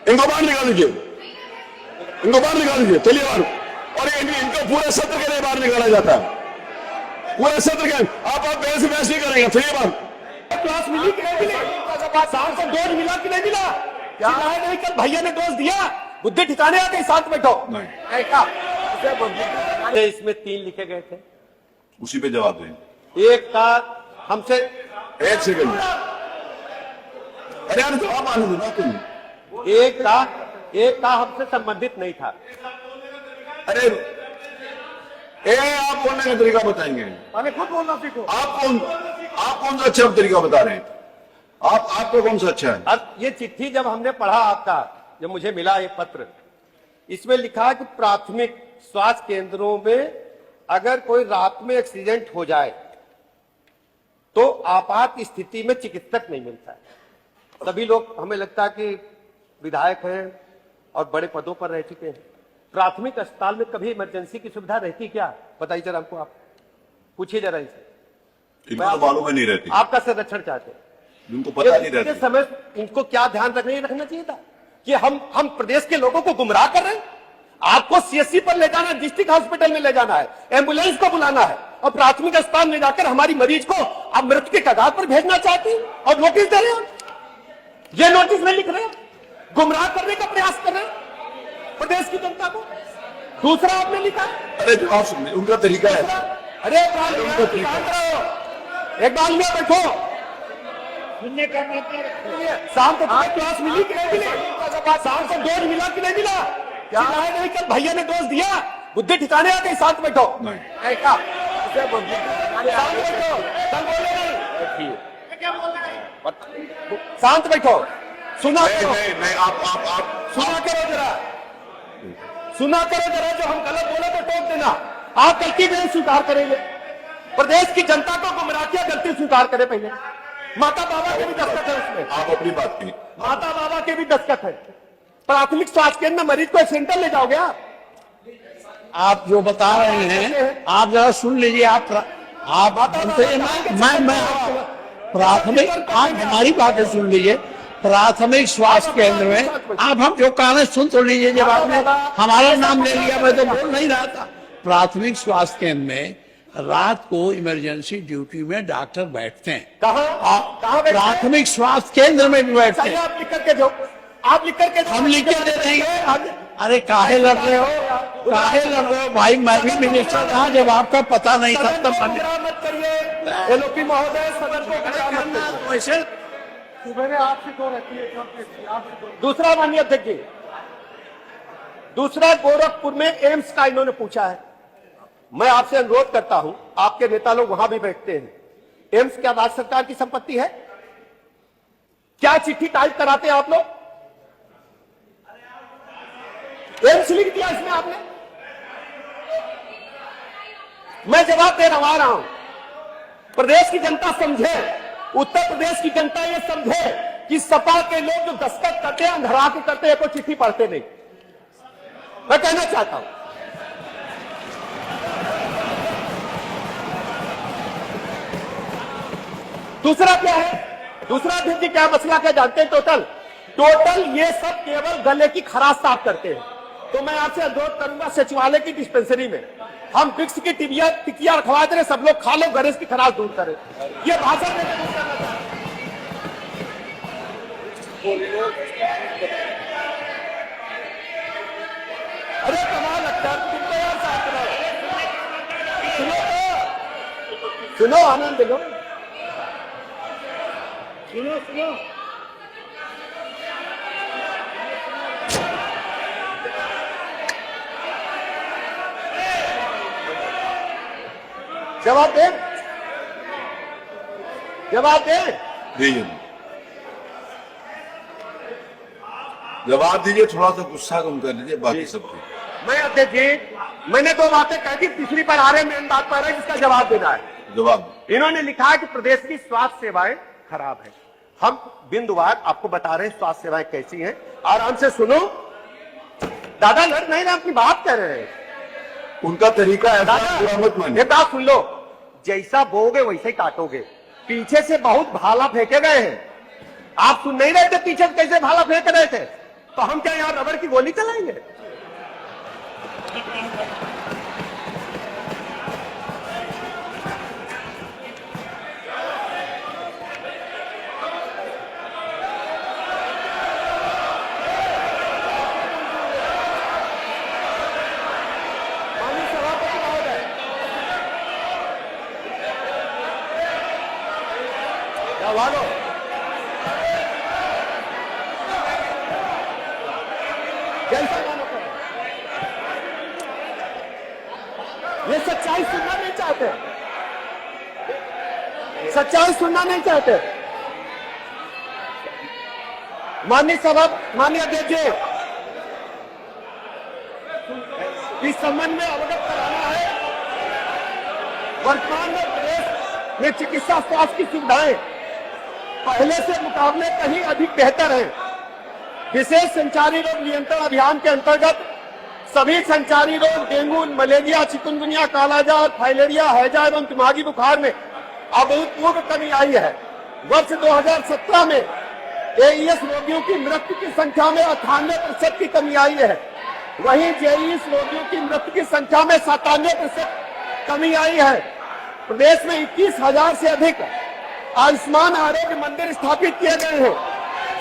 इनको बाहर निकाल दीजिए, इनको बाहर निकाल दीजिए, चलिए बाहर। और इनको पूरे सत्र के लिए बाहर निकाला जाता है, पूरे सत्र के। आप बहस नहीं करेंगे, चलिए बाहर। क्लास मिली कि नहीं मिली? शाम को डोज मिला कि नहीं मिला? क्या नहीं? कल भैया ने डोज दिया, बुद्धि ठिकाने आ गई, साथ बैठो। इसमें 3 लिखे गए थे, उसी पे जवाब दें। एक था हमसे, 1 सेकंड, अरे यार जवाब मालूम है ना तुम। एक था हमसे संबंधित नहीं था। अरे आप बोलने का तरीका बताएंगे? अरे खुद बोलना सीखो। आप कौन सा अच्छा तरीका बता रहे हैं? आपको कौन सा अच्छा है? अब ये चिट्ठी जब हमने पढ़ा आपका, जब मुझे मिला ये पत्र, इसमें लिखा है कि प्राथमिक स्वास्थ्य केंद्रों में अगर कोई रात में एक्सीडेंट हो जाए तो आपात स्थिति में चिकित्सक नहीं मिलता है। सभी लोग, हमें लगता है कि विधायक हैं और बड़े पदों पर रह चुके हैं, प्राथमिक अस्पताल में कभी इमरजेंसी की सुविधा रहती क्या? बताइए जरा हमको, आप पूछिए जरा इनसे। इनको तो मालूम नहीं रहती, आपका संरक्षण चाहते हैं, इनको पता नहीं रहता। समय इनको क्या ध्यान रखना चाहिए था कि हम प्रदेश के लोगों को गुमराह कर रहे हैं। आपको सीएससी पर ले जाना है, डिस्ट्रिक्ट हॉस्पिटल में ले जाना है, एम्बुलेंस को बुलाना है, और प्राथमिक अस्पताल में जाकर हमारी मरीज को आप मृत्यु के कगार पर भेजना चाहते हैं और नोटिस दे रहे हैं। ये नोटिस में लिख रहे हैं, गुमराह करने का प्रयास कर रहे हैं प्रदेश की जनता को। दूसरा आपने लिखा, अरे जवाब सुनिए, उनका तरीका है। अरे एक बार में बैठो, सुनने का शाम को क्लास मिली कि नहीं मिली? शाम को डोज मिला कि नहीं मिला? क्या नहीं? कल भैया ने डोज दिया, बुद्धि ठिकाने आ गई, साथ बैठो। शांत बैठो, सुना करो, सुना करो जरा, सुना करो जरा। जो हम गलत बोले तो टोक देना। आप गलती नहीं स्वीकार करेंगे, प्रदेश की जनता को गुमराह किया, गलती स्वीकार करें पहले। माता बाबा के भी दस्तखत है उसमें, आप अपनी बात की, माता बाबा के भी दस्तखत है। प्राथमिक स्वास्थ्य केंद्र में मरीज को सेंटर ले जाओगे आप जो बता रहे हैं, आप जरा सुन लीजिए। आप मैं प्राथमिक, आप हमारी बातें सुन लीजिए। प्राथमिक स्वास्थ्य केंद्र में आप हम जो कहा सुन तो लीजिए। जब आपने हमारा नाम ले लिया, मैं तो बोल नहीं रहा था। प्राथमिक स्वास्थ्य केंद्र में रात को इमरजेंसी ड्यूटी में डॉक्टर बैठते हैं। कहाँ? प्राथमिक स्वास्थ्य केंद्र में भी बैठते हैं। आप लिख करके दो, आप लिख करके दो, हम लिख के दे देंगे। अरे काहे लड़ रहे हो, काहे लड़ रहे हो भाई? मैं भी मिनिस्टर था जब आपका पता नहीं था तब। मत करिए एलओपी महोदय, सदन को वैसे आपसे दो रहती है। दूसरा माननीय अध्यक्ष जी, दूसरा गोरखपुर में एम्स का इन्होंने पूछा है। मैं आपसे अनुरोध करता हूं, आपके नेता लोग वहां भी बैठते हैं, एम्स क्या राज्य सरकार की संपत्ति है? क्या चिट्ठी टाइप कराते हैं आप लोग? एम्स लिख दिया इसमें आपने। मैं जवाब दे रहा हूं, प्रदेश की जनता समझे, उत्तर प्रदेश की जनता ये समझे कि सपा के लोग जो दस्तखत करते हैं, अंधरा के करते हैं, कोई चिट्ठी पढ़ते नहीं। मैं कहना चाहता हूं, दूसरा क्या है? दूसरा अध्यक्ष जी क्या मसला क्या जानते हैं? टोटल ये सब केवल गले की खराश साफ करते हैं। तो मैं आपसे अनुरोध करूंगा, सचिवालय की डिस्पेंसरी में हम विक्स की टिकिया रखवा दे, सब लोग खा लो, गणेश की खराश दूर करें। ये भाषण में अरे कमाल लगता है तुमको यार, साथ रहो, सुनो, आनंद लो, सुनो। जवाब दे, जवाब दे, जवाब दीजिए। थोड़ा सा गुस्सा कम कर लीजिए, बाकी सब ठीक। मैं अध्यक्ष जी, मैंने 2 बातें कह दी, तीसरी पर आ रहे, मेन बात पर है जिसका जवाब देना है। जवाब इन्होंने लिखा है कि प्रदेश की स्वास्थ्य सेवाएं खराब है। हम बिंदुवार आपको बता रहे हैं स्वास्थ्य सेवाएं कैसी हैं। आराम से सुनो, दादा लड़ नहीं रहे, अपनी बात कह रहे हैं। उनका तरीका है, मत मानिए। एक बात सुन लो, जैसा बोगे वैसे ही काटोगे। पीछे से बहुत भाला फेंके गए हैं, आप सुन नहीं रहे थे? पीछे से कैसे भाला फेंक रहे थे? तो हम क्या यहाँ रबड़ की गोली चलाएंगे? भागो। जैसा मानो करो। ये सच्चाई सुनना नहीं चाहते, सच्चाई सुनना नहीं चाहते। माननीय सभा, माननीय अध्यक्ष जी, इस संबंध में अवगत कराना है। वर्तमान में प्रदेश में चिकित्सा स्वास्थ्य की सुविधाएं पहले से मुकाबले कहीं अधिक बेहतर है। विशेष संचारी रोग नियंत्रण अभियान के अंतर्गत सभी संचारी रोग, डेंगू, मलेरिया, चिकुनगुनिया, कालाजार, फाइलेरिया, हैजा एवं दिमागी बुखार में अभूतपूर्व कमी आई है। वर्ष 2017 में एईएस रोगियों की मृत्यु की संख्या में 98% की कमी आई है। वहीं जेईएस रोगियों की मृत्यु की संख्या में 97% कमी आई है। प्रदेश में 21,000 से अधिक आयुष्मान आरोग्य मंदिर स्थापित किए गए हैं,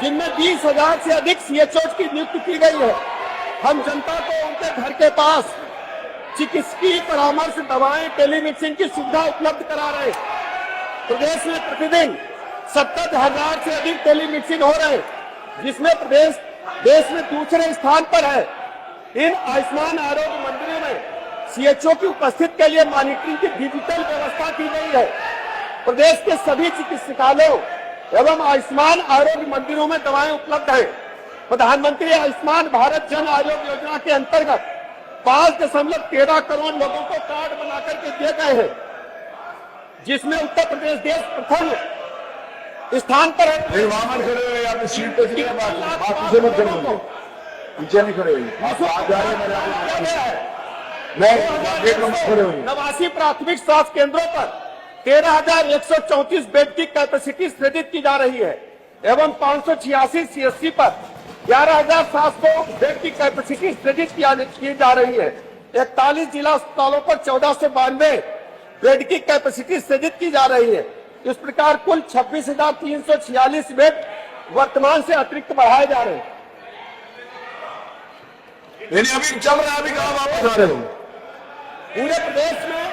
जिनमें 20,000 से अधिक सीएचओ की नियुक्ति की गई है। हम जनता को उनके घर के पास चिकित्सकीय परामर्श, दवाएं, टेलीमेडिसिन की सुविधा उपलब्ध करा रहे हैं। प्रदेश में प्रतिदिन 70,000 से अधिक टेलीमेडिसिन हो रहे हैं, जिसमें प्रदेश देश में दूसरे स्थान पर है। इन आयुष्मान आरोग्य मंदिरों में सीएचओ की उपस्थिति के लिए मॉनिटरिंग की डिजिटल व्यवस्था की गई है। प्रदेश के सभी चिकित्सालयों एवं आयुष्मान आरोग्य मंदिरों में दवाएं उपलब्ध हैं। प्रधानमंत्री आयुष्मान भारत जन आरोग्य योजना के अंतर्गत 5.13 करोड़ लोगों को कार्ड बनाकर के दिए गए हैं, जिसमें उत्तर प्रदेश देश प्रथम स्थान पर है। वहां खड़े हुए आप सीट पे बात से मत करो, नीचे नहीं खड़े हुए आप आ जा रहे हैं। मैं 89 प्राथमिक स्वास्थ्य केंद्रों पर 13,134 बेड की कैपेसिटी सृजित की जा रही है एवं 586 सीएससी पर 11,700 बेड की कैपेसिटी सृजित की जा रही है। 41 जिला अस्पतालों पर 1492 बेड की कैपेसिटी सृजित की जा रही है। इस प्रकार कुल 26,346 बेड वर्तमान से अतिरिक्त बढ़ाए जा रहे हैं। अभी चल रहा है, अभी कहाँ वापस आ रहे हो? पूरे प्रदेश में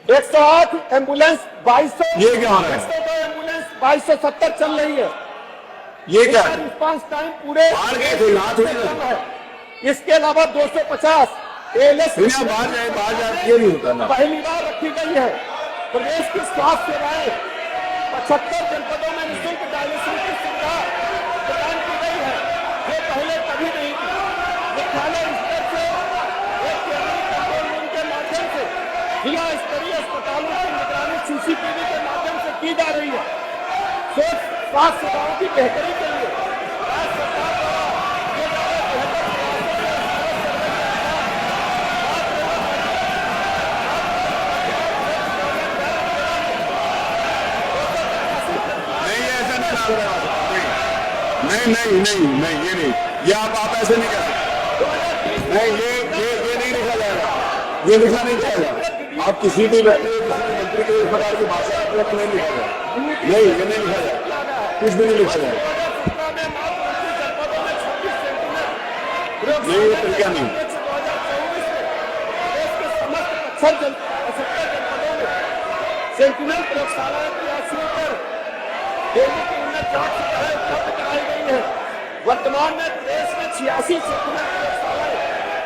108 एम्बुलेंस 2200, ये क्या है? 102 एम्बुलेंस 2270 चल रही है। ये क्या रिस्पांस टाइम पूरे बाहर गए थे, यहाँ थोड़ी ना है। इसके अलावा 250 एएलएस बाहर जाए ये नहीं होता ना। पहली बार रखी गई है। प्रदेश की स्वास्थ्य सेवाएं 75 जनपदों में निःशुल्क डायलिसिस की सुविधा प्रदान की गई है, जो पहले कभी नहीं थी। मुख्यालय स्तर से एक केंद्रीय कंट्रोल रूम के माध्यम से जिला स्तरीय अस्पतालों की निगरानी सीसीटीवी के माध्यम से की जा रही है। स्वास्थ्य सेवाओं की बेहतरी के लिए राज्य सरकार नहीं ये नहीं, ये आप ऐसे नहीं कर सकते। नहीं ये नहीं लिखा जाएगा, ये लिखा नहीं जाएगा। आप किसी भी व्यक्ति मंत्री के इस प्रकार की भाषा नहीं लिखा जाएगा। नहीं, ये नहीं लिखा जाएगा, कुछ भी नहीं लिखा जाएगा। नहीं ये तरीका नहीं। सेंटिनल प्रयोगशाला उपलब्ध कराई गई है। वर्तमान में प्रदेश में 86 सेंटिनल प्रयोगशालाएं,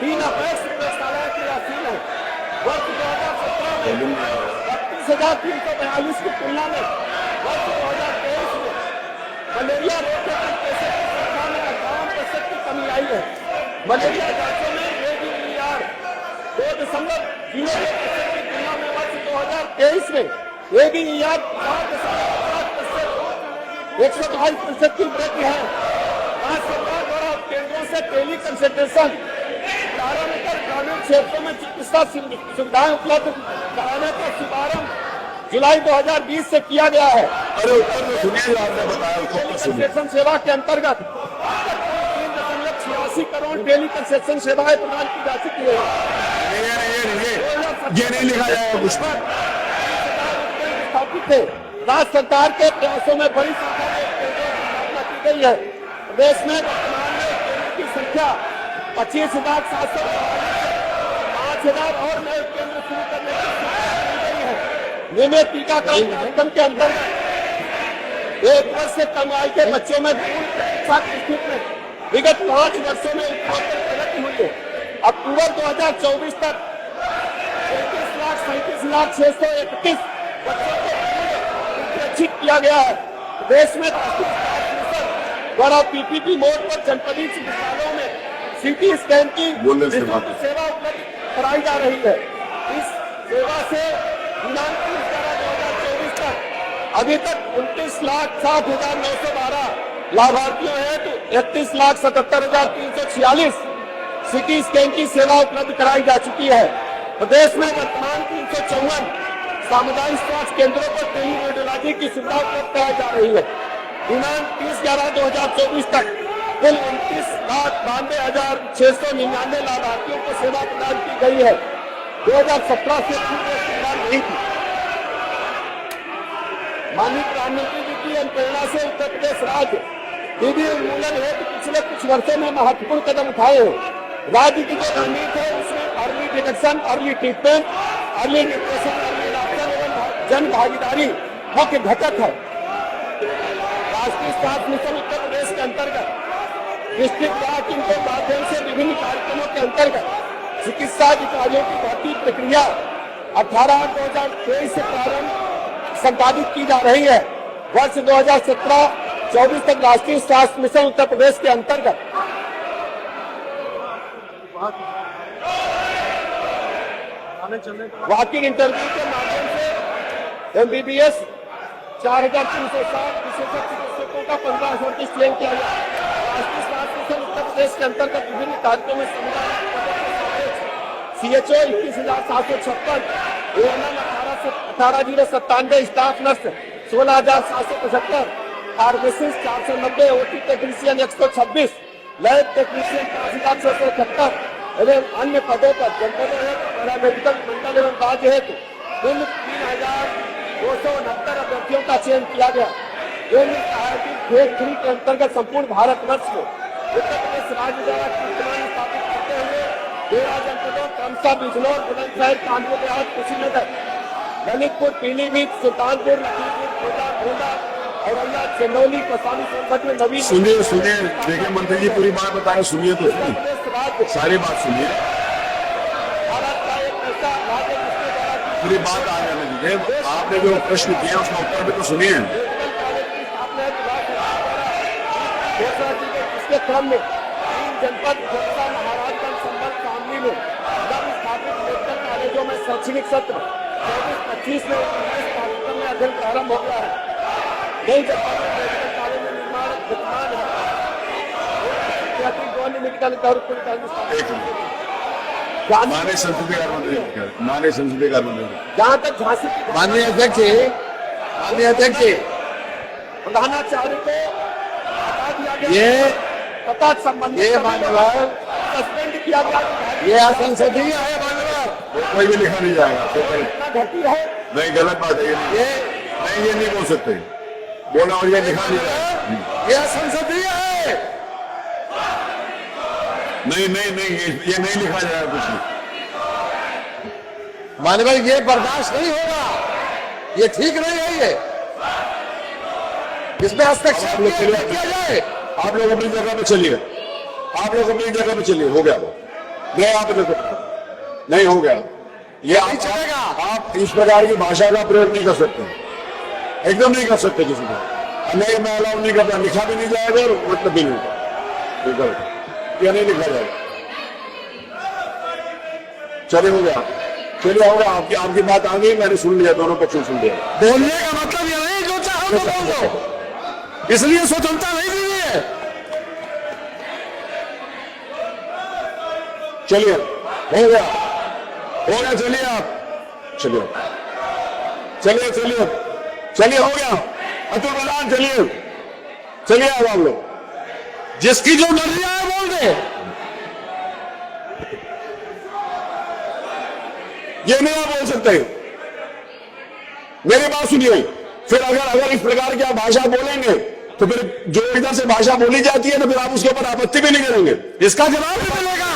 3 अवैध प्रयोगशालाएं क्रियाशील है। वर्ष 2017 में 32,342 की तुलना में वर्ष 2023 में मलेरिया रोग के केसेस की संख्या में 58% की कमी आई है। मलेरिया जांचों में ABER 2.02% की तुलना में वर्ष 2023 में ABER 122% की वृद्धि है। आज सरकार द्वारा केंद्रों से टेली कंसल्टेशन प्रारंभ कर ग्रामीण क्षेत्रों में चिकित्सा सुविधाएं उपलब्ध कराने का शुभारंभ जुलाई 2020 से किया गया है। अरे उत्तर में सुनिए, आपने बताया कंसल्टेशन सेवा के अंतर्गत 3.86 करोड़ डेली कंसेशन सेवाएं प्रदान की जा चुकी है। ये नहीं लिखा जाएगा कुछ पर। स्थापित थे। राज्य सरकार के प्रयासों में बड़ी संख्या में केंद्रों की स्थापना की गई है। प्रदेश में वर्तमान में केंद्र की संख्या 25,700 5,000 और नए केंद्र शुरू करने की सूचना दी गई है। नियमित टीकाकरण कार्यक्रम के अंतर्गत 1 वर्ष से कम आयु के बच्चों में शिक्षा की स्थिति में विगत 5 वर्षों में उत्तरोत्तर प्रगति हुई है। अक्टूबर 2024 तक 33,37,631 बच्चों को सुरक्षित किया गया है। प्रदेश में द्वारा पीपीपी मोड पर जनपदीय चिकित्सालयों में सीटी स्कैन की निःशुल्क सेवा उपलब्ध कराई जा रही है। इस सेवा से दिनांक 30/11/2024 तक अभी तक 29,60,912 लाभार्थियों हैं तो 31,77,346 सीटी स्कैन की सेवा उपलब्ध कराई जा चुकी है। प्रदेश में वर्तमान 354 सामुदायिक स्वास्थ्य केंद्रों पर टेली रेडियोलॉजी की सुविधा उपलब्ध कराई जा रही है। दिनांक 30/11/2024 तक कुल 29,92,699 लाभार्थियों को सेवा प्रदान की गई है। 2017 से पूर्व सुधार नहीं थी। माननीय प्रधानमंत्री जी की प्रेरणा से उत्तर प्रदेश राज्य टीबी उन्मूलन हेतु पिछले कुछ वर्षों में महत्वपूर्ण कदम उठाए हैं। राज्य की जो रणनीति है उसमें early detection, early treatment, early nutrition, early action एवं जन भागीदारी मुख्य घटक है। राष्ट्रीय स्वास्थ्य मिशन उत्तर प्रदेश के अंतर्गत डिस्ट्रिक्ट वॉकिंग के माध्यम से विभिन्न कार्यक्रमों के अंतर्गत चिकित्सा अधिकारियों की भर्ती प्रक्रिया 18/2023 से प्रारंभ संपादित की जा रही है। वर्ष 2017-24 तक राष्ट्रीय स्वास्थ्य मिशन उत्तर प्रदेश के अंतर्गत वॉकिंग इंटरव्यू के माध्यम से MBBS 4,360 विशेषज्ञ चिकित्सकों का 15 चयन किया गया। राष्ट्रीय स्वास्थ्य मिशन उत्तर प्रदेश के अंतर्गत विभिन्न कार्यक्रमों में CHO 21,756, ANM 18,097, staff nurse 16,775, pharmacist 490, OT technician 126, lab technician 5,671 एवं अन्य पदों पर जनपदों हेतु पैरामेडिकल मंडल एवं राज्य हेतु कुल 3,269 अभ्यर्थियों का चयन किया गया। केंद्र सहायता फेज 3 के अंतर्गत संपूर्ण भारतवर्ष में उत्तर प्रदेश राज्य द्वारा कीर्तिमान स्थापित करते हुए 13 जनपदों क्रमशः बिजनौर, बुलंदशहर, कानपुर देहात, कुशीनगर, ललितपुर, पीलीभीत, सुल्तानपुर, लखीमपुर, गोंडा, गोंडा, औरैया, चंदौली, कौसानी, सोनभद्र में नवीन। सुनिए देखिए मंत्री जी पूरी बात बताए, सुनिए तो सारी बात सुनिए, भारत का एक ऐसा राज्य जिसके द्वारा पूरी बात आ जाने दीजिए। आपने जो प्रश्न किया उसका उत्तर भी तो सुनिए। इसके क्रम में 3 जनपद खोखा, महाराजगंज, संभल, शामली में नव स्थापित मेडिकल कॉलेजों में शैक्षणिक सत्र 24-25 में इस कार्यक्रम में अध्ययन प्रारंभ हो गया है। नई जनपद में मेडिकल कॉलेज में निर्माण विद्यमान है। मेडिकल माननीय संसदीय कार्य मंत्री जहाँ तक झांसी की माननीय अध्यक्ष प्रधानाचार्य को हटा दिया गया, ये तथा संबंधित ये मान्यवर सस्पेंड किया गया। ये असंसदीय है मान्यवर। कोई भी लिखा नहीं जाएगा। इतना घटी है। नहीं, गलत बात है ये नहीं बोल सकते, बोला और ये लिखा नहीं जाएगा। ये असंसदीय है। नहीं ये नहीं लिखा जाएगा कुछ भी। मान्यवर ये बर्दाश्त नहीं होगा, ये ठीक नहीं है। ये इसमें हस्तक्षेप किया जाए। आप लोग अपनी जगह पे चलिए, हो गया वो नहीं, आप नहीं हो गया ये नहीं चलेगा। आप इस प्रकार की भाषा का प्रयोग नहीं कर सकते, एकदम नहीं कर सकते किसी को। नहीं, मैं अलाउ नहीं करता, लिखा भी नहीं जाएगा और मतलब भी नहीं होगा, यह नहीं लिखा जाएगा। चलिए हो गया, होगा। आपकी बात आ गई, मैंने सुन लिया, दोनों पक्षों सुन लिया। बोलने का मतलब ये नहीं जो चाहो तो बोल दो, इसलिए स्वतंत्रता नहीं दी हुई है। चलिए हो गया, चलिए आप चलिए हो गया। अतुल प्रधान चलिए आप लोग जिसकी जो मर्जी आए बोल दे। ये नहीं आप बोल सकते। मेरी बात सुनिए, फिर अगर इस प्रकार की आप भाषा बोलेंगे तो फिर जो इधर से भाषा बोली जाती है तो फिर आप उसके ऊपर आपत्ति भी नहीं करेंगे, इसका जवाब भी मिलेगा।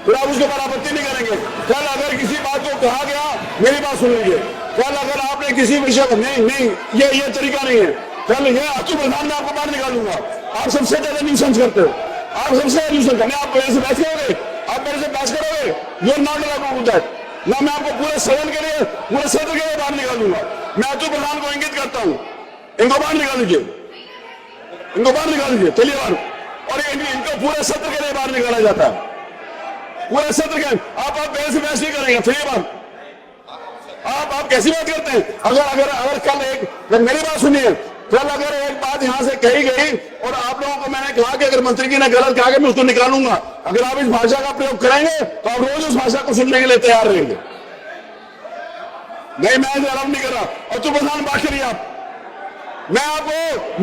फिर आप उसके ऊपर आपत्ति नहीं करेंगे। कल अगर किसी बात को कहा गया, मेरी बात सुन लीजिए, कल अगर आपने किसी विषय पर नहीं ये तरीका नहीं है, कल ये अतुल प्रधान में आपको बाहर निकालूंगा। आप सबसे ज्यादा न्यूसेंस करते हो, आप सबसे न्यूसेंस करने। आप मेरे से बहस करोगे, आप मेरे से बहस करोगे, you are not allowed to that. ना मैं आपको पूरे सदन के लिए, पूरे सत्र के लिए बाहर निकालूंगा। मैं अतुल प्रधान को इंगित करता हूं, इनको बाहर निकाल लीजिए, इनको बाहर निकाल लीजिए, चलिए बाहर। और इनको पूरे सत्र के लिए बाहर निकाला जाता है, पूरे सत्र के। आप मेरे से बहस नहीं करेंगे, चलिए बाहर। आप कैसी बात करते हैं? अगर कल मेरी बात सुनिए, कल अगर एक बात यहां से कही गई और आप लोगों को मैंने कहा कि अगर मंत्री जी ने गलत कहा कि मैं उसको निकालूंगा, अगर आप इस भाषा का प्रयोग करेंगे तो आप रोज उस भाषा को सुनने के लिए तैयार रहेंगे। नहीं, मैं अलाउ नहीं कर रहा। और तो प्रधान बात करिए आप। मैं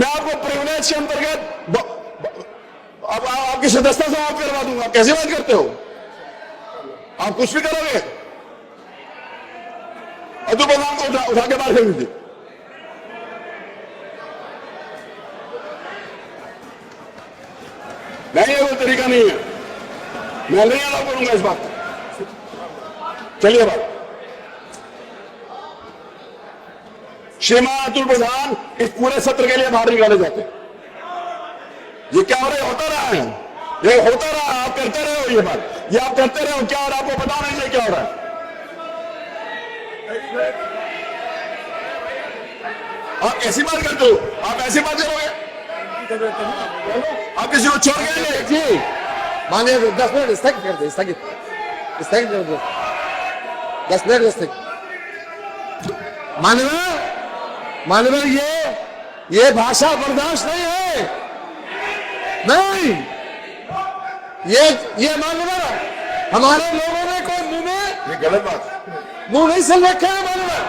आपको प्रिविलेज के अंतर्गत अब आपकी सदस्यता समाप्त करवा दूंगा। कैसी बात करते हो आप? कुछ भी करोगे? अतुल प्रधान को उठा के बाहर कर दीजिए। नहीं, ये कोई तरीका नहीं है, मैं नहीं अलाउ करूंगा इस बात को। चलिए बात। श्रीमान अतुल प्रधान इस पूरे सत्र के लिए बाहर निकाले जाते। ये क्या हो रहा है? होता रहा है, ये होता रहा। आप करते रहे हो ये बात, ये आप करते रहे हो क्या? और आपको पता नहीं है क्या हो रहा है? आप कैसी बात करते हो? आप ऐसी बात करोगे? आप किसी को छोड़ गए जी, मानिए 10 मिनट स्थगित कर दे, स्थगित कर दो, 10 मिनट स्थगित। मानवर ये भाषा बर्दाश्त नहीं है। नहीं, ये मानवर हमारे लोगों ने कोई मुंह ये गलत बात। नहीं सल रखा है। मानवर